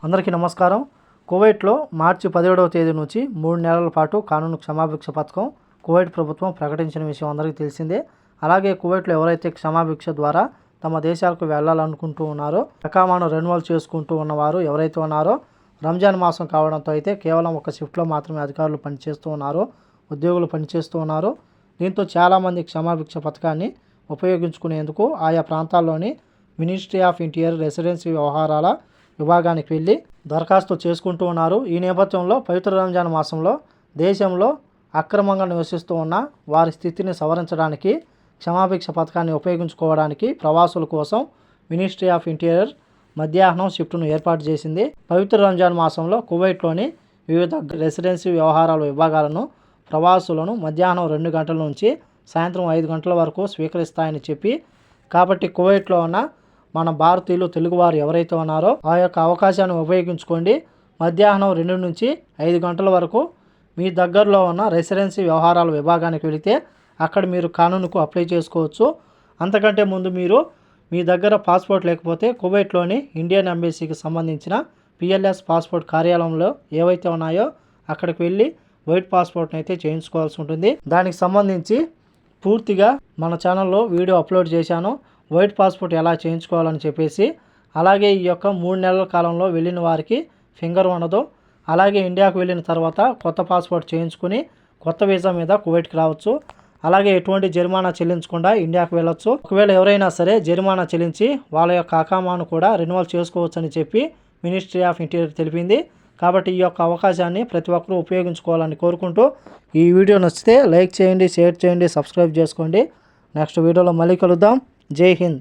అందరికీ నమస్కారం. కువైట్లో మార్చి 17వ తేదీ నుంచి 3 నెలల పాటు కానూను క్షమాభిక్ష పథకం కువైట్ ప్రభుత్వం ప్రకటించిన విషయం అందరికీ తెలిసిందే. అలాగే కువైట్లో ఎవరైతే క్షమాభిక్ష ద్వారా తమ దేశాలకు వెళ్ళాలనుకుంటూ ఉన్నారో, ఇకామాను రెన్యువల్ చేసుకుంటూ ఉన్నవారు ఎవరైతే ఉన్నారో, రంజాన్ మాసం కావడంతో అయితే కేవలం ఒక షిఫ్ట్లో మాత్రమే అధికారులు పనిచేస్తూ ఉన్నారు, ఉద్యోగులు పనిచేస్తూ ఉన్నారు. దీంతో చాలామంది క్షమాభిక్ష పథకాన్ని ఉపయోగించుకునేందుకు ఆయా ప్రాంతాల్లోని మినిస్ట్రీ ఆఫ్ ఇంటీరియర్ రెసిడెన్సీ వ్యవహారాల విభాగానికి వెళ్ళి దరఖాస్తు చేసుకుంటూ ఉన్నారు. ఈ నేపథ్యంలో పవిత్ర రంజాన్ మాసంలో దేశంలో అక్రమంగా నివసిస్తూ ఉన్న వారి స్థితిని సవరించడానికి క్షమాభిక్ష పథకాన్ని ఉపయోగించుకోవడానికి ప్రవాసుల కోసం మినిస్ట్రీ ఆఫ్ ఇంటీరియర్ మధ్యాహ్నం షిఫ్ట్ను ఏర్పాటు చేసింది. పవిత్ర రంజాన్ మాసంలో కువైట్లోని వివిధ రెసిడెన్సీ వ్యవహారాల విభాగాలను ప్రవాసులను మధ్యాహ్నం 2 గంటల నుంచి సాయంత్రం 5 గంటల వరకు స్వీకరిస్తాయని చెప్పి, కాబట్టి కువైట్లో ఉన్న మన భారతీయులు తెలుగువారు ఎవరైతే ఉన్నారో ఆ యొక్క అవకాశాన్ని ఉపయోగించుకోండి. మధ్యాహ్నం 2 నుంచి 5 గంటల వరకు మీ దగ్గరలో ఉన్న రెసిడెన్సీ వ్యవహారాల విభాగానికి వెళితే అక్కడ మీరు కానూనుకు అప్లై చేసుకోవచ్చు. అంతకంటే ముందు మీరు మీ దగ్గర పాస్పోర్ట్ లేకపోతే కువైట్లోని ఇండియన్ ఎంబసీకి సంబంధించిన పిఎల్ఎస్ పాస్పోర్ట్ కార్యాలయంలో ఏవైతే ఉన్నాయో అక్కడికి వెళ్ళి వైట్ పాస్పోర్ట్ని అయితే చేయించుకోవాల్సి ఉంటుంది. దానికి సంబంధించి పూర్తిగా మన ఛానల్లో వీడియో అప్లోడ్ చేశాను, వైట్ పాస్పోర్ట్ ఎలా చేయించుకోవాలని చెప్పేసి. అలాగే ఈ యొక్క 3 నెలల కాలంలో వెళ్ళిన వారికి ఫింగర్ ఉండదు. అలాగే ఇండియాకు వెళ్ళిన తర్వాత కొత్త పాస్పోర్ట్ చేయించుకుని కొత్త వీసా మీద కువైట్కి రావచ్చు. అలాగే ఎటువంటి జరిమానా చెల్లించకుండా ఇండియాకు వెళ్ళొచ్చు. ఒకవేళ ఎవరైనా సరే జరిమానా చెల్లించి వాళ్ళ యొక్క అకామాను కూడా రెన్యువల్ చేసుకోవచ్చు అని చెప్పి మినిస్ట్రీ ఆఫ్ ఇంటీరియర్ తెలిపింది. కాబట్టి ఈ యొక్క అవకాశాన్ని ప్రతి ఒక్కరూ ఉపయోగించుకోవాలని కోరుకుంటూ, ఈ వీడియో నచ్చితే లైక్ చేయండి, షేర్ చేయండి, సబ్స్క్రైబ్ చేసుకోండి. నెక్స్ట్ వీడియోలో మళ్ళీ కలుద్దాం. జై హింద్.